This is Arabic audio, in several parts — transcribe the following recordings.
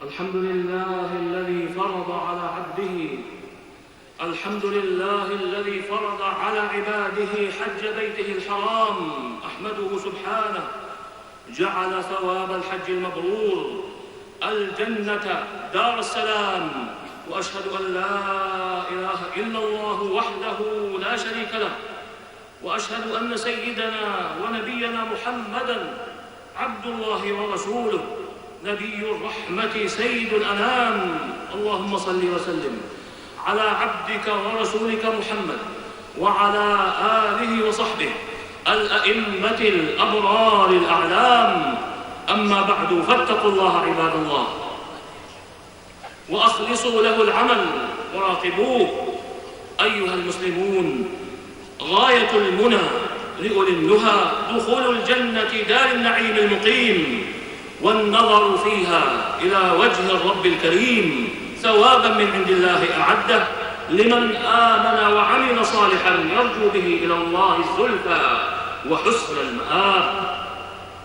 الحمد لله الذي فرض على عبده الحمد لله الذي فرض على عباده حج بيته الحرام. أحمده سبحانه، جعل ثواب الحج المبرور الجنة دار السلام، وأشهد أن لا إله إلا الله وحده لا شريك له، وأشهد أن سيدنا ونبينا محمدًا عبد الله ورسوله، نبي الرحمة سيد الأنام. اللهم صل وسلم على عبدك ورسولك محمد وعلى آله وصحبه الأئمة الأبرار الأعلام. أما بعد، فاتقوا الله عباد الله، وأخلصوا له العمل وراقبوه. أيها المسلمون، غاية المنى لأولي النهى دخول الجنة دار النعيم المقيم، والنظر فيها إلى وجه الرب الكريم ثوابا من عند الله أعده لمن آمن وعمل صالحا يرجو به إلى الله الزلفى وحسن المآب.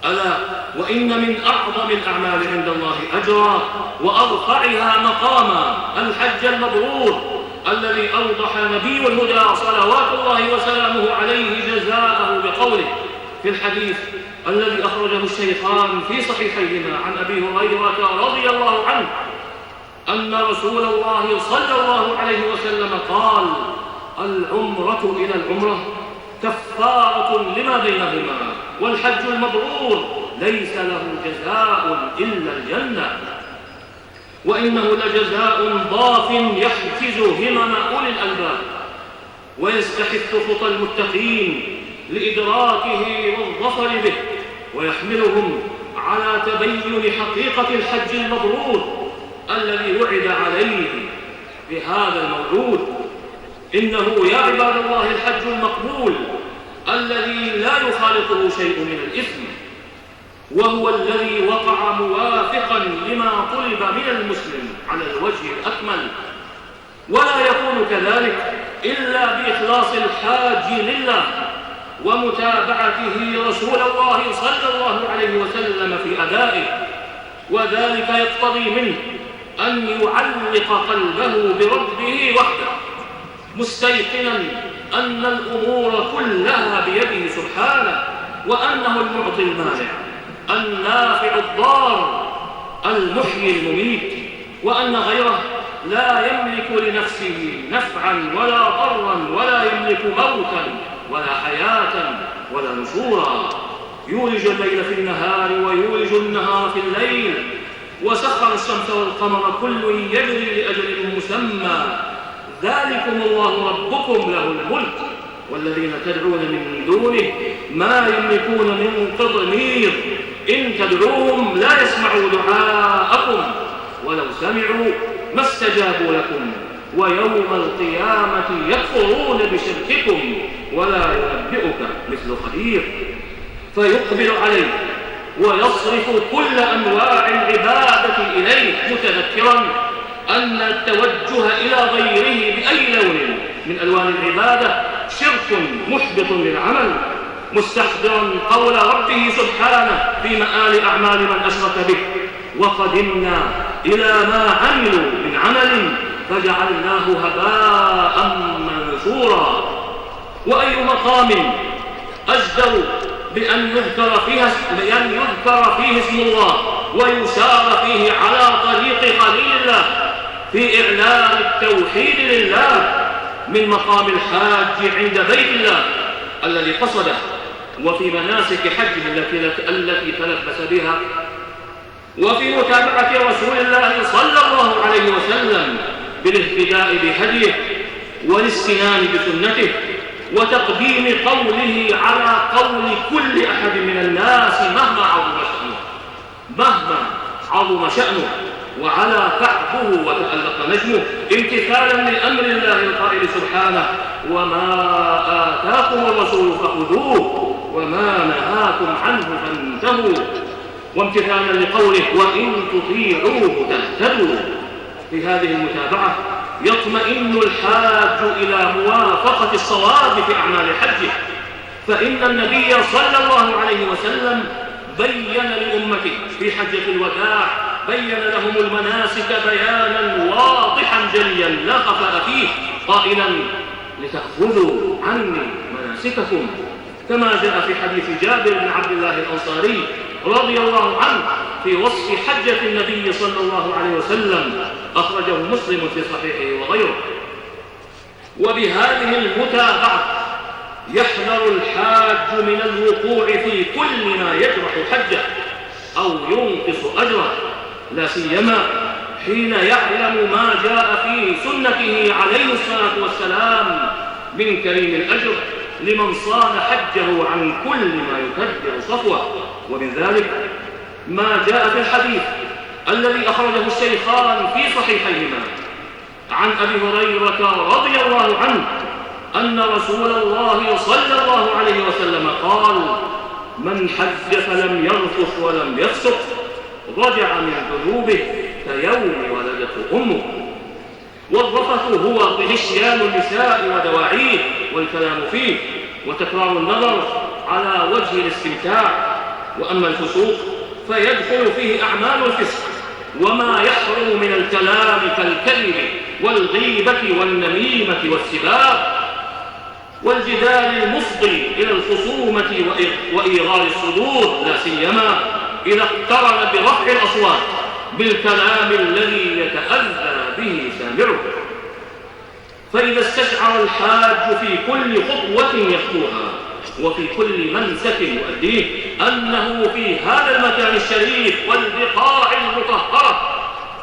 ألا وإن من أعظم الأعمال عند الله أجرا وأرفعها مقاما الحج المبرور، الذي أوضح نبي الهدى صلوات الله وسلامه عليه جزاءه بقوله في الحديث الذي أخرجه الشيخان في صحيحيهما عن أبي هريرة رضي الله عنه أن رسول الله صلى الله عليه وسلم قال: العمرة إلى العمرة كفارة لما بينهما، والحج المبرور ليس له جزاء إلا الجنة، وإنه لجزاء ضاف يحجز همم أولي الألباب ويستحث خطى المتقين لإدراكه والظفر به، ويحملهم على تبين حقيقة الحج المبرور الذي وعد عليه بهذا الموعود. إنه يا عباد الله الحج المقبول الذي لا يخالطه شيء من الإثم، وهو الذي وقع موافقا لما طلب من المسلم على الوجه الأكمل، ولا يكون كذلك إلا بإخلاص الحاج لله ومتابعته رسول الله صلى الله عليه وسلم في أدائه، وذلك يقتضي منه أن يعلق قلبه بربه وحده، مستيقنا أن الأمور كلها بيده سبحانه، وأنه المعطي المانع النافع الضار المحيي المميت، وأن غيره لا يملك لنفسه نفعا ولا ضرا، ولا يملك موتا ولا حياة ولا نشورا. يولج الليل في النهار ويولج النهار في الليل، وسخر الشمس والقمر كل يجري لأجل مسمى، ذلكم الله ربكم له الملك، والذين تدعون من دونه ما يملكون من قطمير، إن تدعوهم لا يسمعوا دعاءكم ولو سمعوا ما استجابوا لكم، ويوم القيامة يكفرون بشرككم ولا ينبئك مثل خبير. فيقبل عليه ويصرف كل أنواع العبادة إليه، متذكرا أن التوجه إلى غيره بأي لون من ألوان العبادة شرك محبط للعمل، مستحضرا قول ربه سبحانه في مآل أعمال من أشرك به: وقدمنا إلى ما عملوا من عمل فجعلناه هباء منثورا. وأي مقام أجدر بأن يذكر فيه اسم الله ويسار فيه على طريق خليل الله في إعلان التوحيد لله من مقام الحاج عند بيت الله الذي قصده، وفي مناسك حجه التي تلبس بها، وفي متابعة رسول الله صلى الله عليه وسلم بالاهتداء بهديه والاستنان بسنته، وتقديم قوله على قول كل أحد من الناس مهما عظم شأنه وعلى كعبه وتألق نجمه، امتثالا لأمر الله القائل سبحانه: وما آتاكم الرسول فخذوه وما نهاكم عنه فانتهوا، وامتثالا لقوله: وإن تطيعوه تهتدوا. في هذه المتابعة يطمئن الحاج إلى موافقة الصواب في أعمال حجه، فإن النبي صلى الله عليه وسلم بين لأمته في حجة الوداع بين لهم المناسك بيانا واضحا جليا لا خفاء فيه، قائلا: لتأخذوا عني مناسككم، كما جاء في حديث جابر بن عبد الله الأنصاري رضي الله عنه في وصف حجة النبي صلى الله عليه وسلم، أخرجه مسلم في صحيحه وغيره. وبهذه المتابعة يحذر الحاج من الوقوع في كل ما يجرح حجه أو ينقص أجره، لا سيما حين يعلم ما جاء في سنته عليه الصلاة والسلام من كريم الأجر لمن صان حجه عن كل ما يكدر صفوه. ومن ذلك ما جاء في الحديث الذي أخرجه الشيخان في صحيحيهما عن أبي هريرة رضي الله عنه أن رسول الله صلى الله عليه وسلم قال: من حج فلم يرفث ولم يفسق رجع من ذنوبه كيوم ولدته أمه. والرفث هو غشيان النساء ودواعيه والكلام فيه وتكرار النظر على وجه الاستمتاع. وأما الفسوق فيدخل فيه أعمال الفسق وما يحرم من الكلام كالكذب والغيبة والنميمة والسباب والجدال المفضي إلى الخصومة وإيغار الصدور، لا سيما إذا اقترن برفع الأصوات بالكلام الذي يتأذى به سامعه. فإذا استشعر الحاج في كل خطوة يخطوها وفي كل منسك يؤديه أنه في هذا المكان الشريف والبقاع المطهرة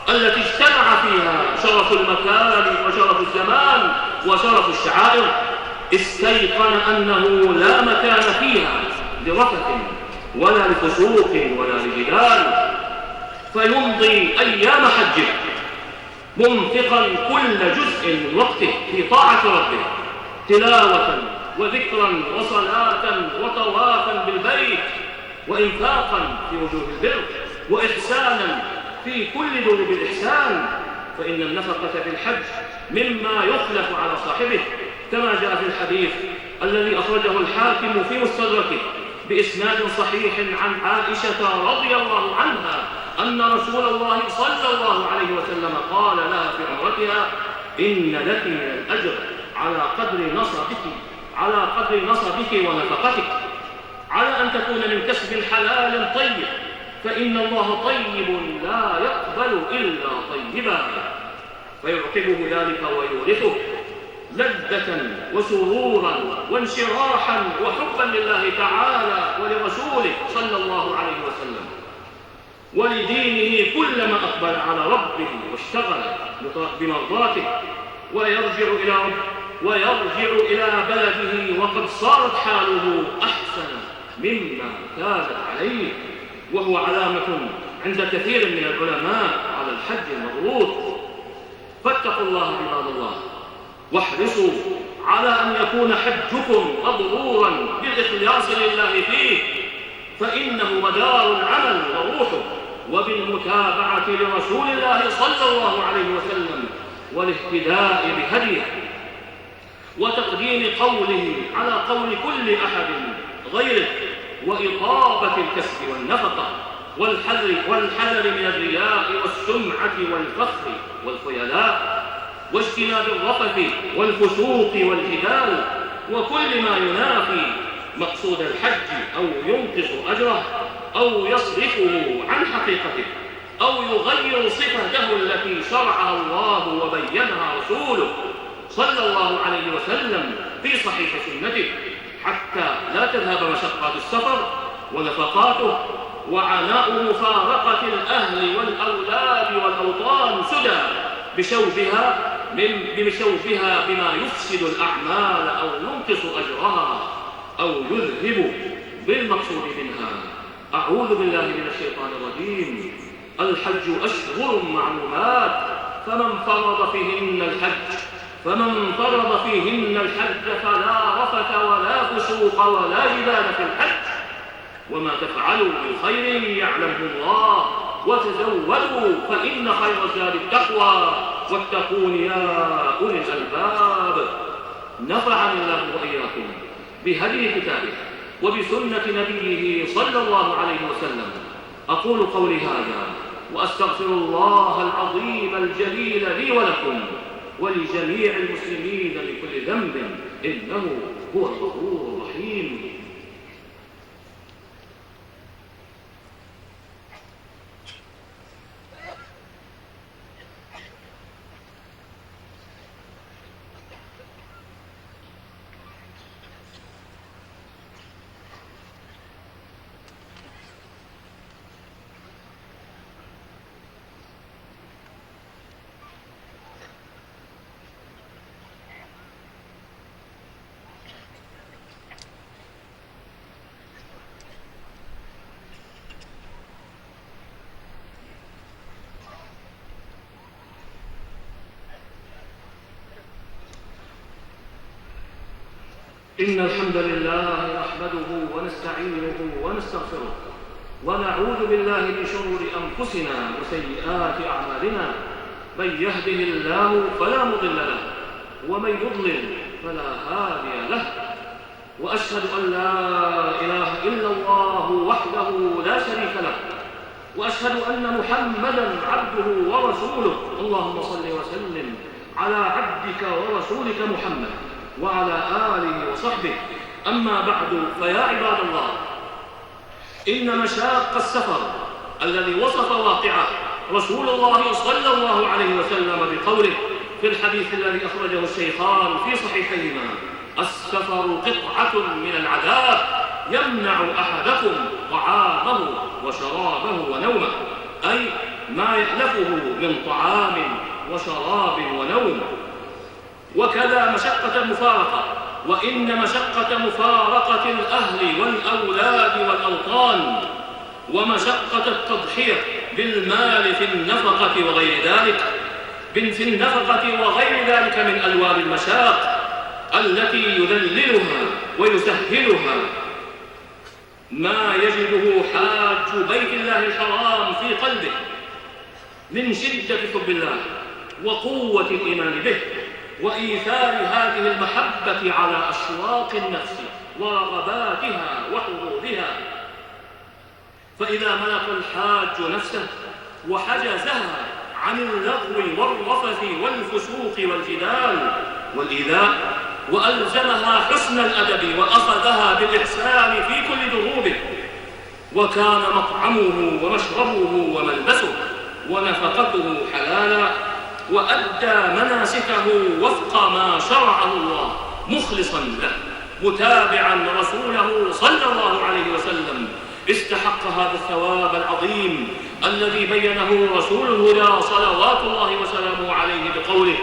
التي اجتمع فيها شرف المكان وشرف الزمان وشرف الشعائر، استيقن أنه لا مكان فيها لرفث ولا لفسوق ولا لجدال، فيمضي أيام حجه منفقا كل جزء من وقته في طاعة ربه، تلاوة وذكرا وصلاة وطوافا بالبيت وإنفاقا في وجوه البر وإحسانا في كل دروب الإحسان. فإن النفقة في الحج مما يخلف على صاحبه، كما جاء في الحديث الذي أخرجه الحاكم في مستدركه بإسناد صحيح عن عائشة رضي الله عنها أن رسول الله صلى الله عليه وسلم قال لها في عمرتها: إن لك من الأجر على قدر نصبك ونفقتك، على أن تكون من كسب حلال طيب، فإن الله طيب لا يقبل إلا طيبا. فيعقبه ذلك ويورثه لذة وسرورا وانشراحا وحبا لله تعالى ولرسوله صلى الله عليه وسلم ولدينه كلما أقبل على ربه واشتغل بمرضاته، ويرجع إلى بلده وقد صارت حاله أحسن مما كانت عليه، وهو علامة عند كثير من العلماء على الحج المبرور. فاتقوا الله عباد الله، واحرصوا على أن يكون حجكم مبرورا بالإخلاص لله فيه، فإنه مدار العمل وروحه، وبالمتابعة لرسول الله صلى الله عليه وسلم والاهتداء بهديه وتقديم قوله على قول كل أحد غيره، وإطابة الكسب والنفقة والحذر من الرياء والسمعة والفخر والخيلاء واجتناب الرفث والفسوق والجدال وكل ما ينافي مقصود الحج أو ينقص أجره أو يصرفه عن حقيقته أو يغير صفته التي شرعها الله وبينها رسوله صلى الله عليه وسلم في صحيح سنته، حتى لا تذهب مشقات السفر ونفقاته وعناء مفارقة الأهل والأولاد والأوطان سدى بشوفها بما يفسد الأعمال أو ينقص أجرها أو يذهب بالمقصود منها. أعوذ بالله من الشيطان الرجيم. الحج أشهر معلومات، فمن فرض فيهن الحج فلا رفث ولا فسوق ولا جدال في الحج، وما تفعلوا من خير يعلمه الله، وتزودوا فإن خير الزاد التقوى، واتقون يا أولي الألباب. نفعني الله وإياكم بهدي كتابه وبسنة نبيه صلى الله عليه وسلم. أقول قولي هذا وأستغفر الله العظيم الجليل لي ولكم ولجميع المسلمين من كل ذنب، إنه هو الغفور الرحيم. إن الحمد لله نحمده ونستعينه ونستغفره ونعوذ بالله من شرور أنفسنا وسيئات أعمالنا. من يهده الله فلا مضل له ومن يضلل فلا هادي له، وأشهد أن لا إله إلا الله وحده لا شريك له، وأشهد أن محمدًا عبده ورسوله. اللهم صل وسلم على عبدك ورسولك محمد وعلى آله وصحبه. أما بعد، فيا عباد الله، إن مشاق السفر الذي وصف واقعه رسول الله صلى الله عليه وسلم بقوله في الحديث الذي أخرجه الشيخان في صحيحيهما: السفر قطعة من العذاب يمنع أحدكم طعامه وشرابه ونومه، أي ما يألفه من طعام وشراب ونوم. وكذا مشقة المفارقة، وإن مشقة مفارقة الأهل والأولاد والأوطان ومشقة التضحية بالمال في النفقة وغير ذلك من ألوان المشاق التي يذللها ويسهلها ما يجده حاج بيت الله الحرام في قلبه من شدة حب الله وقوة الإيمان به وإيثار هذه المحبة على أشواق النفس ورغباتها وحظوظها. فإذا ملك الحاج نفسه وحجزها عن اللغو والرفث والفسوق والجدال والإيذاء، وألزمها حسن الأدب وأخذها بالإحسان في كل دروبه، وكان مطعمه ومشربه وملبسه ونفقته حلالا، وأدى مناسكه وفق ما شرعه الله مخلصا له متابعا رسوله صلى الله عليه وسلم، استحق هذا الثواب العظيم الذي بينه رسول الهدى صلوات الله وسلامه عليه بقوله: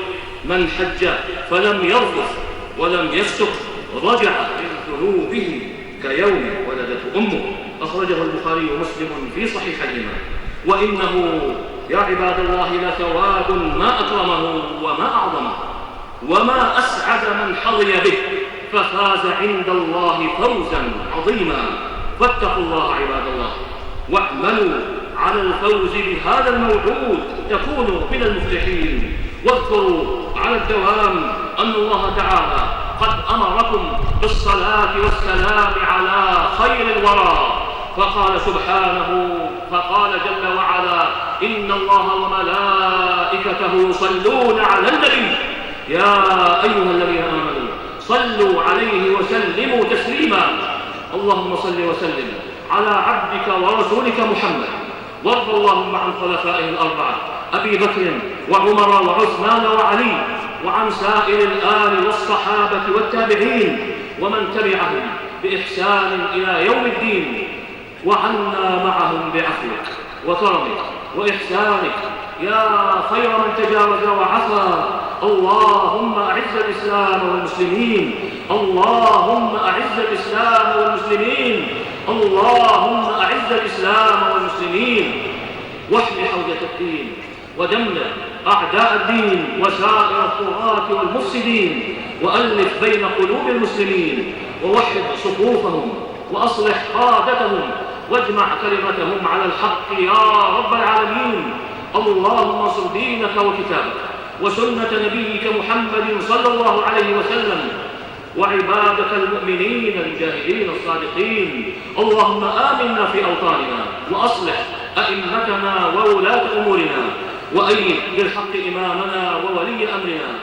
من حج فلم يرفث ولم يفسق رجع من ذنوبه كيوم ولدته أمه. أخرجه البخاري ومسلم في صحيحيهما. وإنه يا عباد الله لثواب ما أكرمه وما أعظمه وما أسعد من حظي به، ففاز عند الله فوزا عظيما. فاتقوا الله عباد الله واعملوا على الفوز بهذا الموعود تكونوا من المفلحين. واذكروا على الدوام أن الله تعالى قد أمركم بالصلاة والسلام على خير الورى، فقال سبحانه فقال جل وعلا: إن الله وملائكته يصلون على النبي يا أيها الذين آمنوا صلوا عليه وسلموا تسليما. اللهم صل وسلم على عبدك ورسولك محمد، وارض اللهم عن خلفائه الأربعة أبي بكر وعمر وعثمان وعلي، وعن سائر الآل والصحابة والتابعين ومن تبعهم بإحسان إلى يوم الدين، وعنا معهم بعفوك وكرمك وإحسانك يا خير من تجاوز وعفا. اللهم أعز الإسلام والمسلمين، اللهم أعز الإسلام والمسلمين، اللهم أعز الإسلام والمسلمين، واحم حوزة الدين ودمر أعداء الدين وسائر الطغاة والمفسدين، وألف بين قلوب المسلمين ووحد صفوفهم وأصلح قادتهم واجمع كلمتهم على الحق يا رب العالمين. اللهم انصر دينك وكتابك وسنة نبيك محمد صلى الله عليه وسلم وعبادك المؤمنين المجاهدين الصادقين. اللهم آمنا في أوطاننا وأصلح أئمتنا وولاة أمورنا، وأيد بالحق إمامنا وولي أمرنا،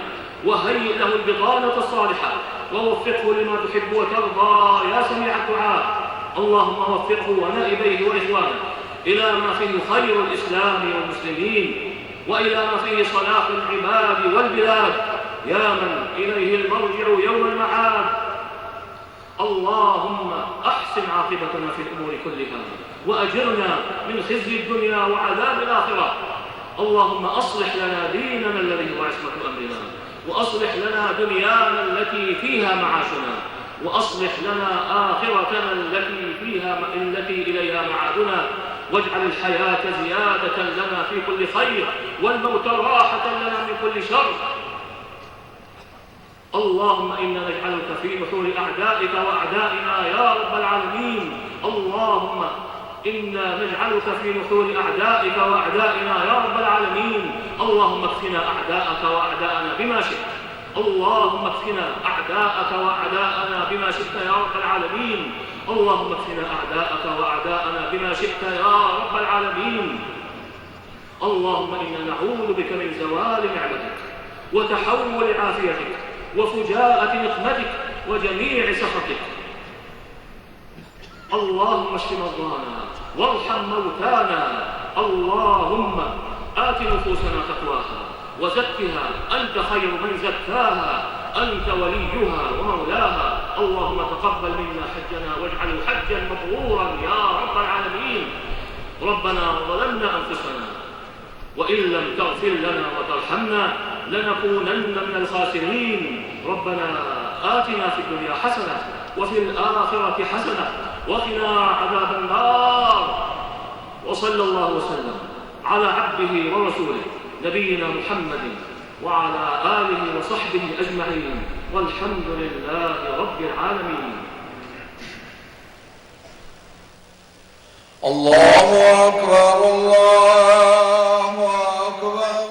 وهيئ له البطانة الصالحة، ووفقه لما تحب وترضى يا سميع الدعاء. اللهم وفقه ونائبيه وإخوانه إلى ما فيه خير الإسلام والمسلمين، وإلى ما فيه صلاح العباد والبلاد، يا من إليه المرجع يوم المعاد. اللهم أحسن عاقبتنا في الأمور كلها، وأجرنا من خزي الدنيا وعذاب الآخرة. اللهم أصلح لنا ديننا الذي هو عصمة أمرنا، وأصلح لنا دنيانا التي فيها معاشنا، وأصلح لنا آخرتنا التي إليها معادنا، واجعل الحياة زيادة لنا في كل خير، والموت راحة لنا من كل شر. اللهم إنا نجعلك في نحور أعدائك وأعدائنا يا رب العالمين. اللهم إنا نجعلك في نحور أعدائك وأعدائنا يا رب العالمين. اللهم اكفنا أعداءك وأعداءنا بما شئت. اللهم اكفنا أعداءك وأعداءنا بما شئت يا رب العالمين. اللهم اكفنا أعداءك وأعداءنا بما شئت يا رب العالمين. اللهم إنا نعوذ بك من زوال نعمتك، وتحول عافيتك، وفجاءة نقمتك، وجميع سخطك. اللهم اشف مرضانا وارحم موتانا. اللهم آت نفوسنا تقواها وزكها، أنت خير من زكاها، أنت وليها ومولاها. اللهم تقبل منا حجنا واجعله حجا مبرورا يا رب العالمين. ربنا ظلمنا أنفسنا، وإن لم تغفر لنا وترحمنا لنكونن من الخاسرين. ربنا آتنا في الدنيا حسنة وفي الآخرة حسنة وقنا عذاب النار. وصلى الله وسلم على عبده ورسوله نبينا محمد وعلى آله وصحبه أجمعين، والحمد لله رب العالمين. الله أكبر الله أكبر،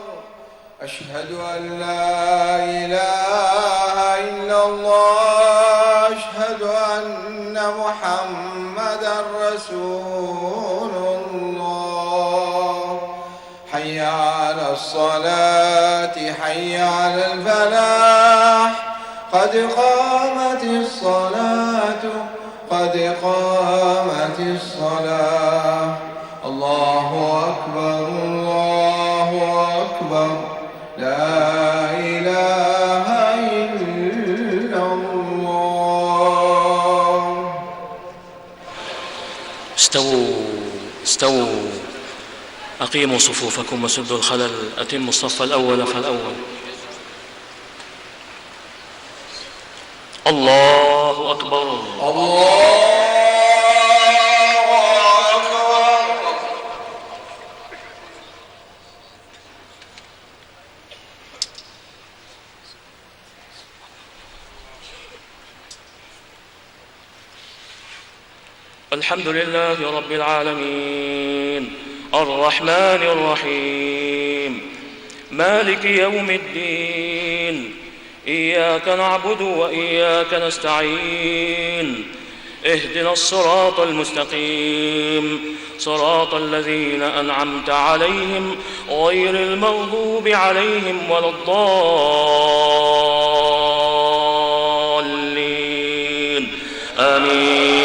أشهد أن لا إله إلا الله، أشهد أن محمدا رسول الله. حي على الصلاة حي على الفلاح، قد قامت الصلاة قد قامت الصلاة. الله أكبر الله أكبر، لا إله إلا الله. استووا أقيموا صفوفكم وسدوا الخلل. أتموا الصف الأول فالأول. الله أكبر الله أكبر. الحمد لله رب العالمين، الرحمن الرحيم، مالك يوم الدين، إياك نعبد وإياك نستعين، اهدنا الصراط المستقيم، صراط الذين أنعمت عليهم غير المغضوب عليهم ولا الضالين. آمين.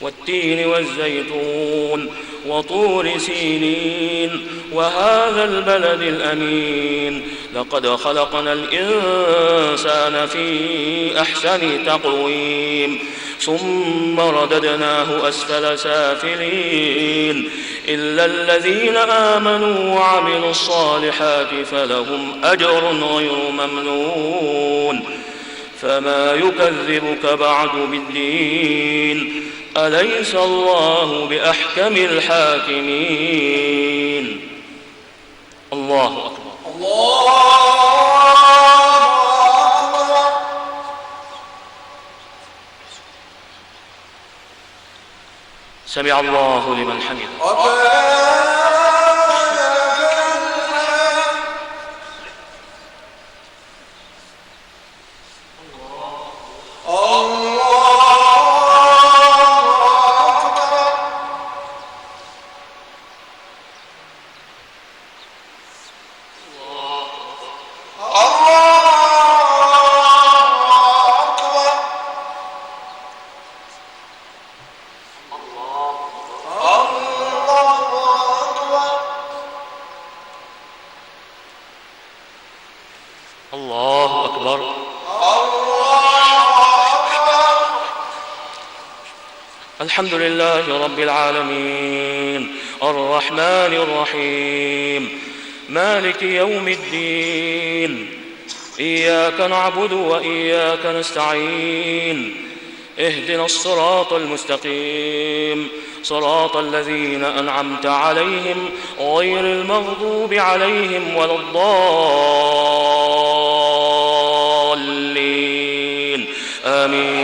والتين والزيتون وطور سينين وهذا البلد الأمين. لقد خلقنا الإنسان في أحسن تقويم، ثم رددناه أسفل سافلين، إلا الذين آمنوا وعملوا الصالحات فلهم أجر غير ممنون. فما يكذبك بعد بالدين، أليس الله بأحكم الحاكمين. الله أكبر الله أكبر. سمع الله لمن حمده. ربنا الحمد لله رب العالمين الرحمن الرحيم مالك يوم الدين إياك نعبد وإياك نستعين اهدنا الصراط المستقيم صراط الذين أنعمت عليهم غير المغضوب عليهم ولا الضالين آمين.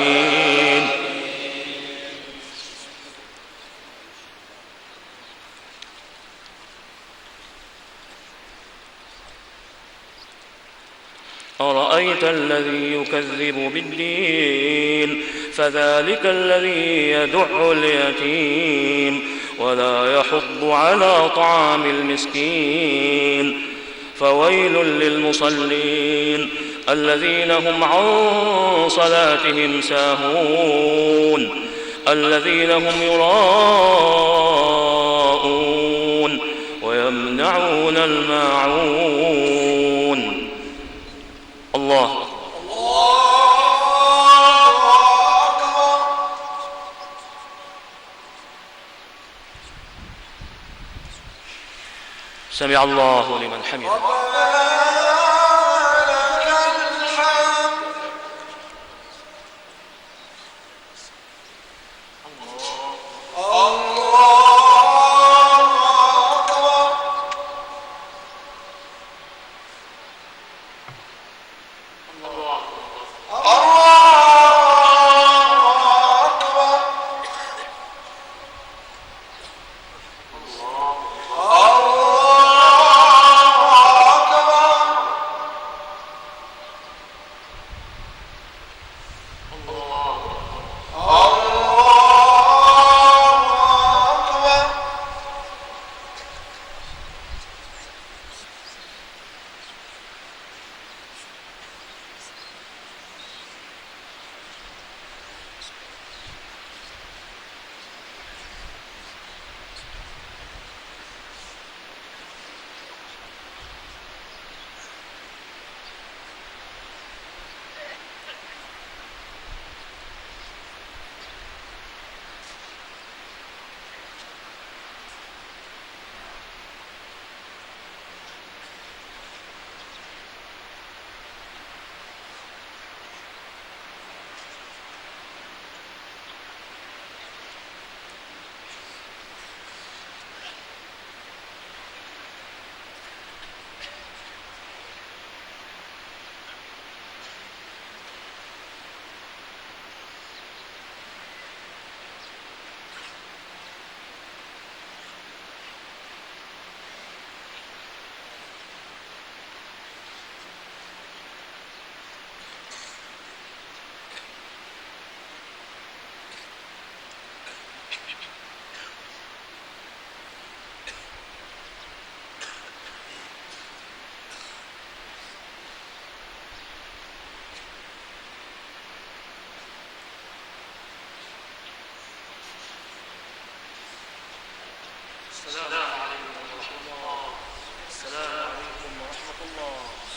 أرأيت الذي يكذب بالدين فذلك الذي يدع اليتيم ولا يحض على طعام المسكين فويل للمصلين الذين هم عن صلاتهم ساهون الذين هم يراءون ويمنعون الماعون. الله سمع الله لمن حمده.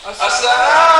السلام